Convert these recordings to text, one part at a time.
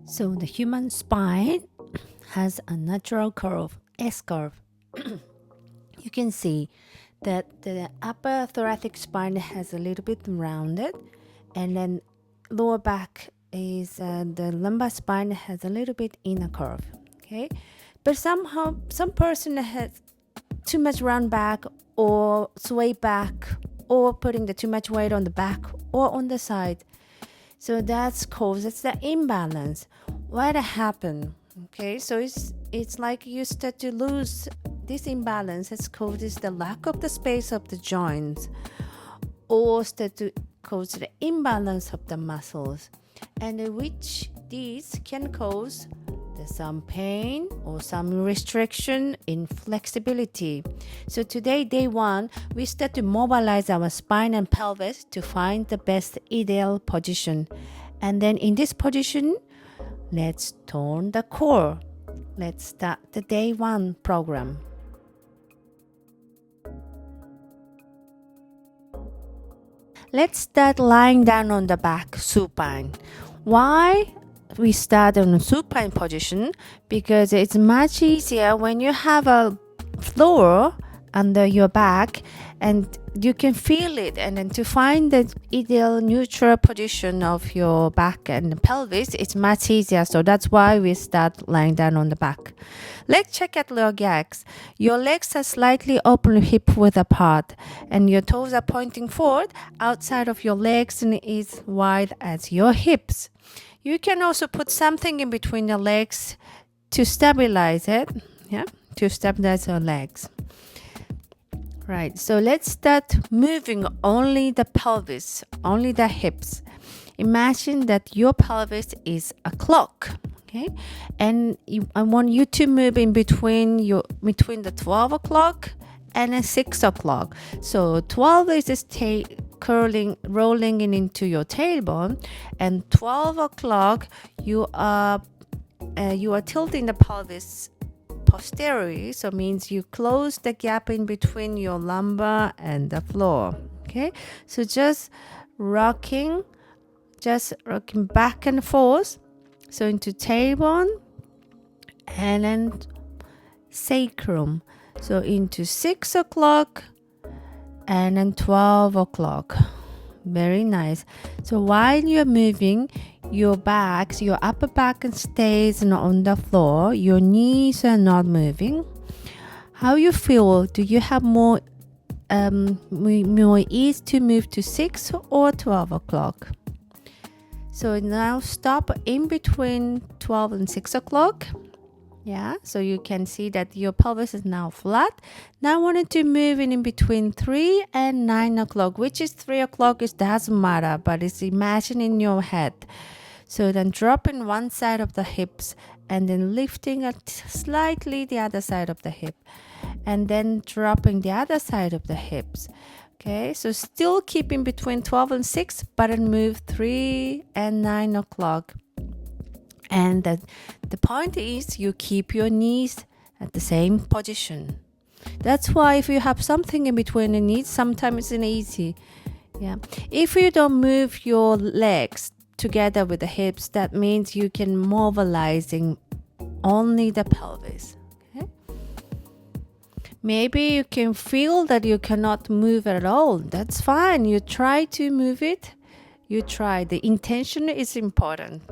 So the human spine has a natural curve, S curve. You can see that the upper thoracic spine has a little bit rounded, and then lower back is the lumbar spine has a little bit inner curve. Okay, but somehow some person has too much round back or sway back or putting the too much weight on the back or on the side. So that causes the imbalance. What happened? Okay, so it's like you start to lose this imbalance. It causes the lack of the space of the joints, or start to cause the imbalance of the muscles, and which these can cause some pain or some restriction in flexibility. So today, day one, we start to mobilize our spine and pelvis to find the best ideal position. And then in this position, let's tone the core. Let's start the day one program. Let's start lying down on the back supine. Why we start on a supine position? Because it's much easier when you have a floor under your back and you can feel it, and then to find the ideal neutral position of your back and the pelvis, it's much easier. So that's why we start lying down on the back. Let's check at your legs. Your legs are slightly open, hip width apart, and your toes are pointing forward. Outside of your legs is wide as your hips. You can also put something in between your legs to stabilize it, to stabilize your legs. Right, so let's start moving only the pelvis, only the hips. Imagine that your pelvis is a clock, okay? And I want you to move in between the 12 o'clock and 6 o'clock. So 12 is just rolling into your tailbone, and 12 o'clock you are tilting the pelvis posteriorly, so means you close the gap in between your lumbar and the floor. Okay, so just rocking back and forth, so into tailbone and then sacrum, so into 6 o'clock and then 12 o'clock. Very nice. So while you're moving, your upper back stays on the floor. Your knees are not moving. How you feel? Do you have more ease to move to 6 or 12 o'clock? So now stop in between 12 and 6 o'clock. Yeah, so you can see that your pelvis is now flat. Now I wanted to move in between 3 and 9 o'clock, which is 3 o'clock. It doesn't matter, but it's imagine in your head. So then dropping one side of the hips and then lifting slightly the other side of the hip, and then dropping the other side of the hips. Okay, so still keeping between 12 and 6, but then move 3 and 9 o'clock. And the point is you keep your knees at the same position. That's why if you have something in between the knees, sometimes it's easy. Yeah. If you don't move your legs together with the hips, that means you can mobilizing only the pelvis. Okay? Maybe you can feel that you cannot move at all. That's fine. You try to move it. You try. The intention is important.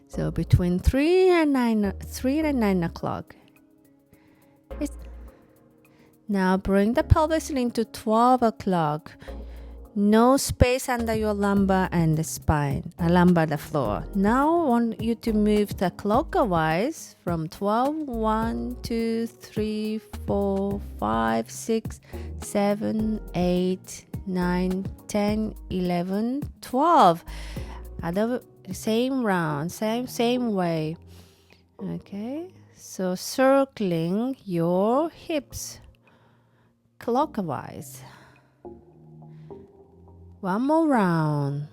So between 3 and 9 o'clock. Now bring the pelvis into 12 o'clock. No space under your lumbar and the spine, lumbar the floor. Now I want you to move the clockwise from 12, 1, 2, 3, 4, 5, 6, 7, 8, 9, 10, 11, 12. Same round, same way. Okay, so circling your hips clockwise. One more round.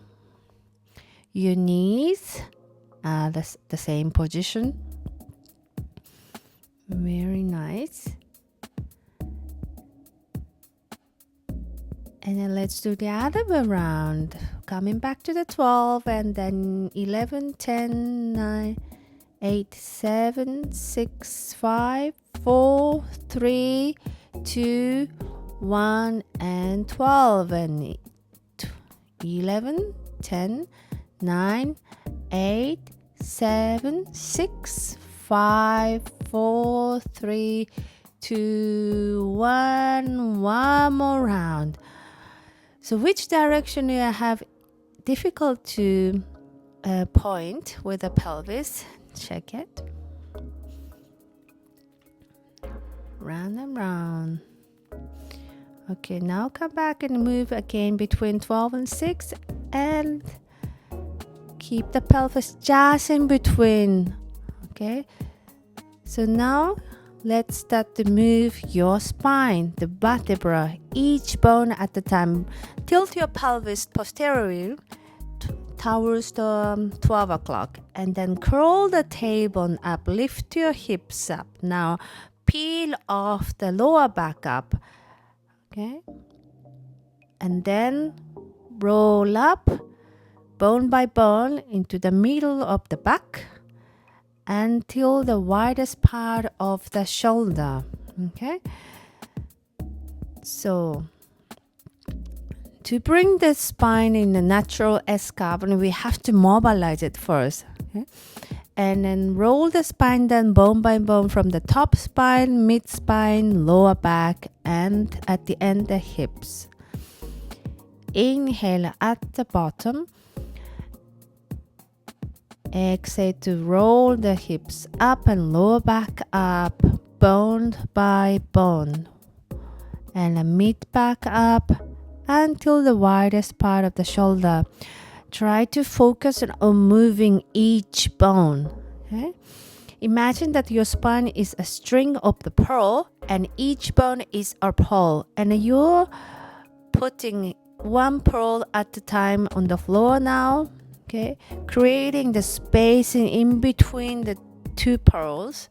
Your knees are the same position. Very nice. And then let's do the other way around. Coming back to the 12 and then 11, 10, 9, 8, 7, 6, 5, 4, 3, 2, 1, and 12. And 11, 10, 9, 8, 7, 6, 5, 4, 3, 2, 1. One more round. So which direction you have difficult to point with the pelvis? Check it. Round and round. Okay, now come back and move again between 12 and 6 and keep the pelvis just in between. Okay, so now let's start to move your spine, the vertebra, each bone at a time. Tilt your pelvis posteriorly towards the 12 o'clock and then curl the tailbone up, lift your hips up. Now peel off the lower back up, okay? And then roll up bone by bone into the middle of the back until the widest part of the shoulder, okay? So to bring the spine in the natural S-curve, we have to mobilize it first, okay? And then roll the spine down bone by bone from the top spine, mid spine, lower back, and at the end the hips. Inhale at the bottom. Exhale to roll the hips up and lower back up, bone by bone. And a mid back up until the widest part of the shoulder. Try to focus on moving each bone. Okay? Imagine that your spine is a string of the pearl and each bone is a pearl. And you're putting one pearl at a time on the floor now. Okay? Creating the space in between the two pearls.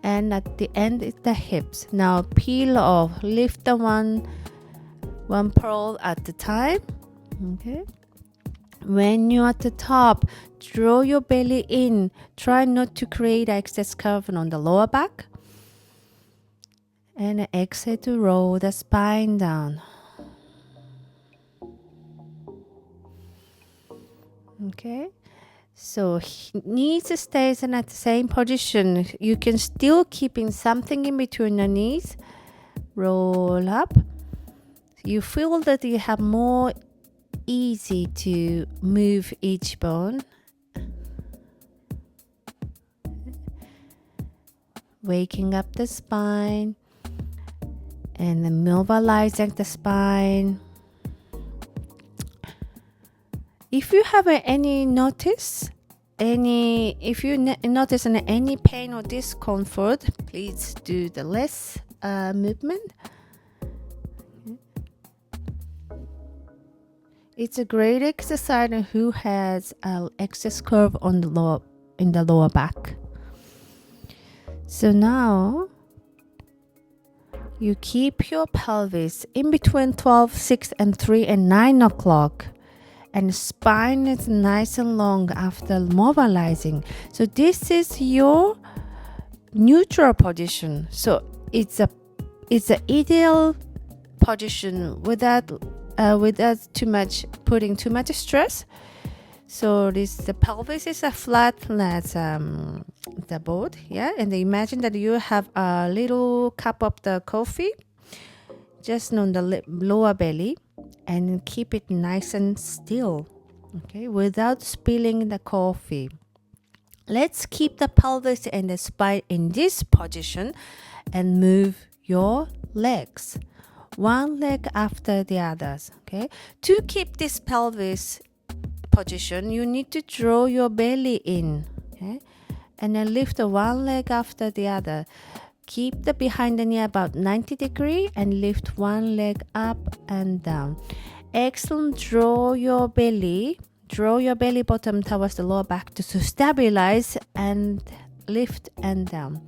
And at the end is the hips. Now peel off. Lift the one pearl at a time. Okay? When you're at the top, draw your belly in. Try not to create excess curve on the lower back. And exhale to roll the spine down. Okay, so knees stays in at the same position. You can still keep in something in between the knees. Roll up. You feel that you have more easy to move each bone. Waking up the spine and then mobilizing the spine. If you have notice any pain or discomfort, please do the less movement. It's a great exercise who has excess curve on in the lower back. So now you keep your pelvis in between 12, 6, and 3 and 9 o'clock. And spine is nice and long after mobilizing. So this is your neutral position. So it's a ideal position without putting too much stress. So the pelvis is a flat as the board, yeah. And imagine that you have a little cup of the coffee just on the lower belly, and keep it nice and still, okay, without spilling the coffee. Let's keep the pelvis and the spine in this position and move your legs, one leg after the others, okay? To keep this pelvis position, you need to draw your belly in, okay? And then lift one leg after the other. Keep the behind the knee about 90 degrees and lift one leg up and down. Excellent. Draw your belly bottom towards the lower back to stabilize and lift and down.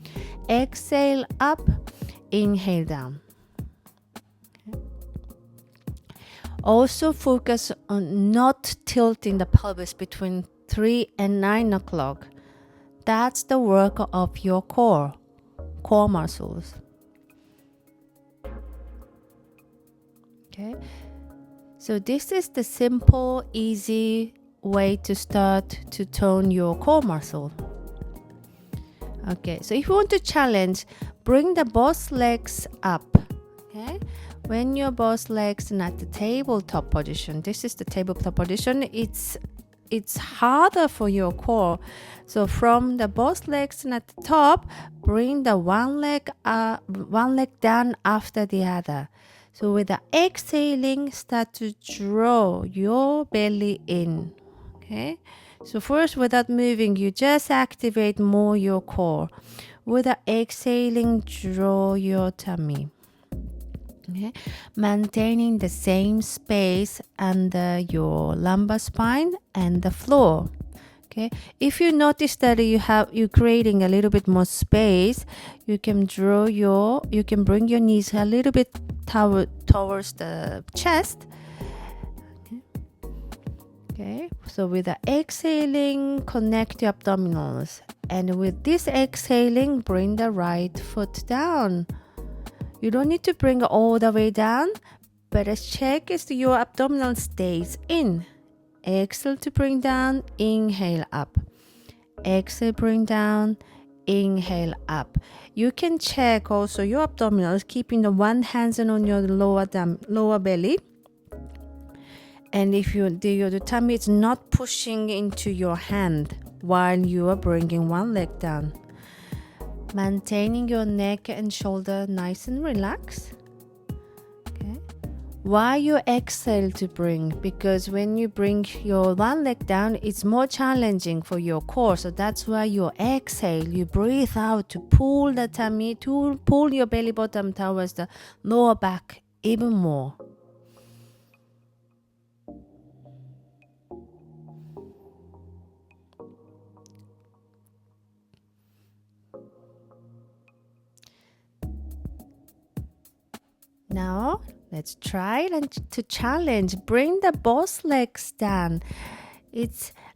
Exhale up, inhale down. Okay. Also focus on not tilting the pelvis between 3 and 9 o'clock. That's the work of your core muscles. Okay, so this is the simple, easy way to start to tone your core muscle. Okay, so if you want to challenge, bring the both legs up. Okay, when your both legs are at the tabletop position, this is the tabletop position, it's harder for your core. So from the both legs at the top, bring the one leg down after the other. So with the exhaling, start to draw your belly in. Okay, so first, without moving, you just activate more your core. With the exhaling, draw your tummy. Okay, maintaining the same space under your lumbar spine and the floor. Okay, if you notice that you're creating a little bit more space, you can bring your knees a little bit towards the chest. Okay, so with the exhaling, connect your abdominals, and with this exhaling, bring the right foot down. You don't need to bring it all the way down, but check is your abdominal stays in. Exhale to bring down, inhale up. Exhale, bring down, inhale up. You can check also your abdominals, keeping the one hand on your lower belly. And if your tummy is not pushing into your hand while you are bringing one leg down. Maintaining your neck and shoulder nice and relaxed. Okay. While you exhale to bring, because when you bring your one leg down, it's more challenging for your core. So that's why you exhale, you breathe out to pull the tummy, to pull your belly button towards the lower back even more. Now, let's try to challenge. Bring the both legs down.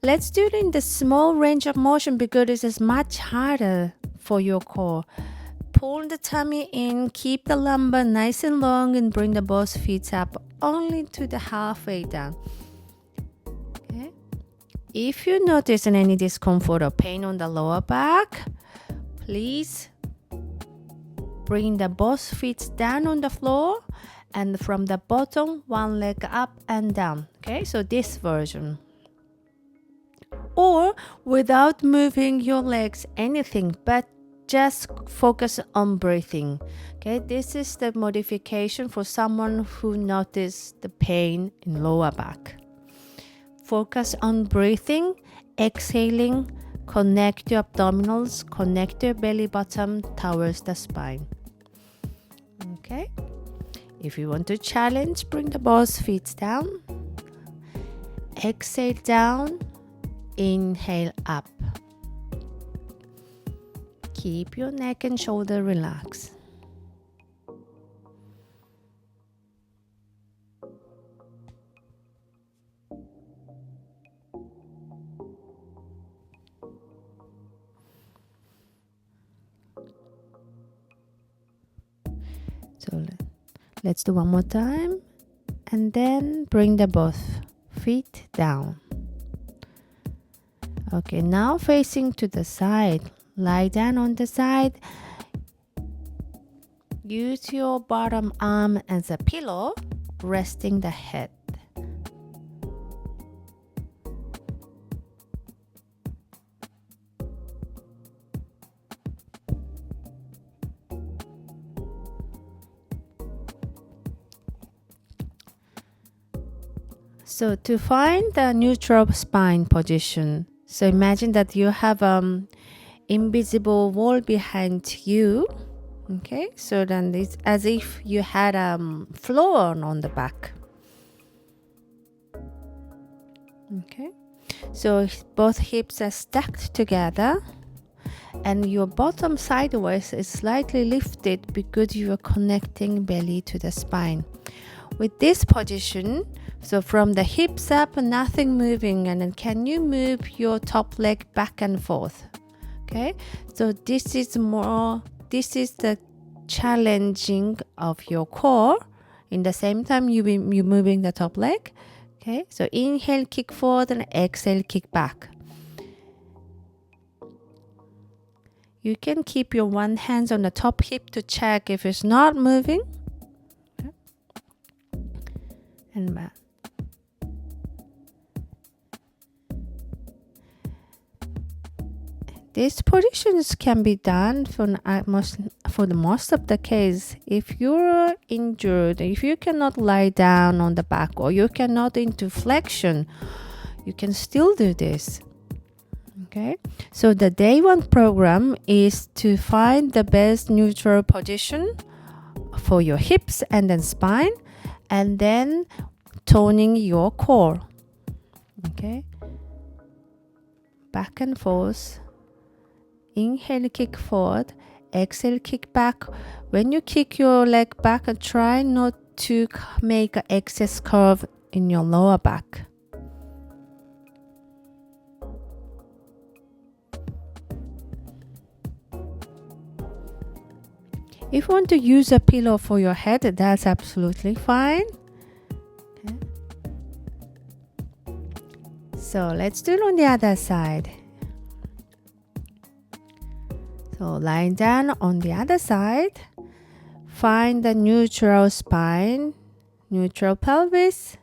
Let's do it in the small range of motion because it is much harder for your core. Pull the tummy in, keep the lumbar nice and long, and bring the both feet up only to the halfway down. Okay. If you notice any discomfort or pain on the lower back, please bring the both feet down on the floor, and from the bottom, one leg up and down. Okay, so this version. Or without moving your legs, anything, but just focus on breathing. Okay, this is the modification for someone who notices the pain in lower back. Focus on breathing, exhaling, connect your abdominals, connect your belly button towards the spine. Okay, if you want to challenge, bring the both feet down. Exhale down, inhale up. Keep your neck and shoulder relaxed. So let's do one more time, and then bring the both feet down. Okay, now facing to the side. Lie down on the side. Use your bottom arm as a pillow, resting the head. So to find the neutral spine position, so imagine that you have invisible wall behind you. Okay, so then it's as if you had a floor on the back. Okay, so both hips are stacked together, and your bottom sideways is slightly lifted because you are connecting belly to the spine. With this position, So from the hips up, nothing moving, and then can you move your top leg back and forth? Okay, so this is the challenging of your core. In the same time, you're moving the top leg. Okay, so inhale, kick forward, and exhale, kick back. You can keep your one hand on the top hip to check if it's not moving. Okay. And back. These positions can be done for the most of the case. If you're injured, if you cannot lie down on the back or you cannot into flexion, you can still do this. Okay, so the day one program is to find the best neutral position for your hips and then spine, and then toning your core. Okay, back and forth. Inhale, kick forward. Exhale, kick back. When you kick your leg back, try not to make an excess curve in your lower back. If you want to use a pillow for your head, that's absolutely fine. Okay. So let's do it on the other side. So lying down on the other side, find the neutral spine, neutral pelvis,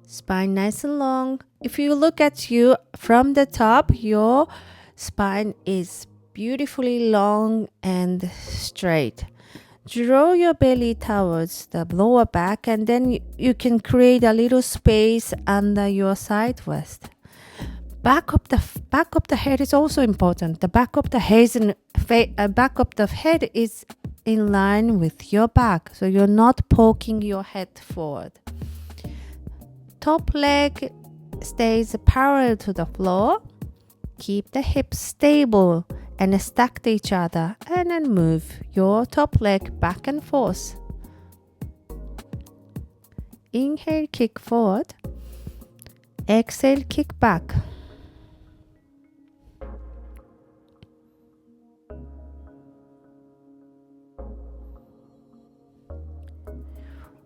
spine nice and long. If you look at you from the top, your spine is beautifully long and straight. Draw your belly towards the lower back, and then you can create a little space under your side waist. Back of the head is also important. The back of the head is in line with your back, so you're not poking your head forward. Top leg stays parallel to the floor. Keep the hips stable and stack to each other, and then move your top leg back and forth. Inhale, kick forward. Exhale, kick back.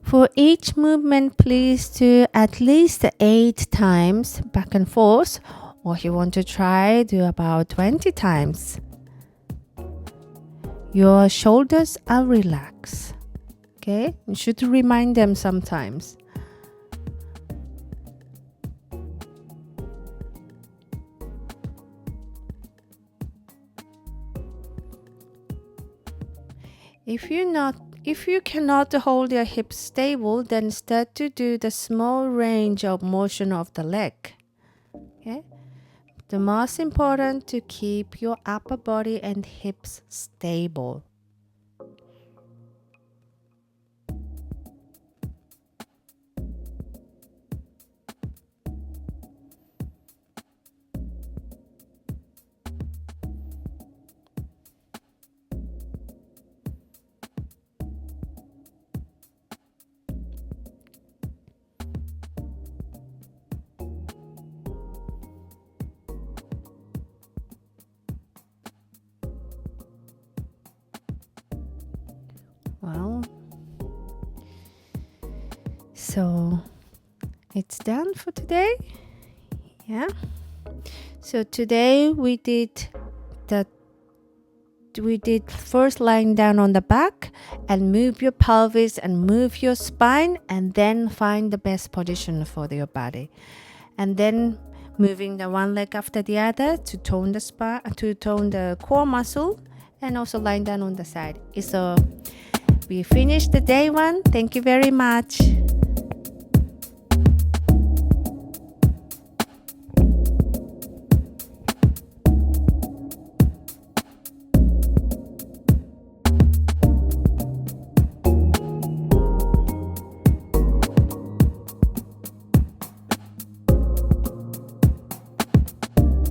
For each movement, please do at least 8 times back and forth, or if you want to try, do about 20 times. Your shoulders are relaxed. Okay, you should remind them sometimes. If you cannot hold your hips stable, then start to do the small range of motion of the leg. Okay? The most important to keep your upper body and hips stable. Well, so it's done for today. Yeah. So today we did first lying down on the back and move your pelvis and move your spine, and then find the best position for your body, and then moving the one leg after the other to tone the spine, to tone the core muscle, and also lying down on the side. So we finished the day one. Thank you very much.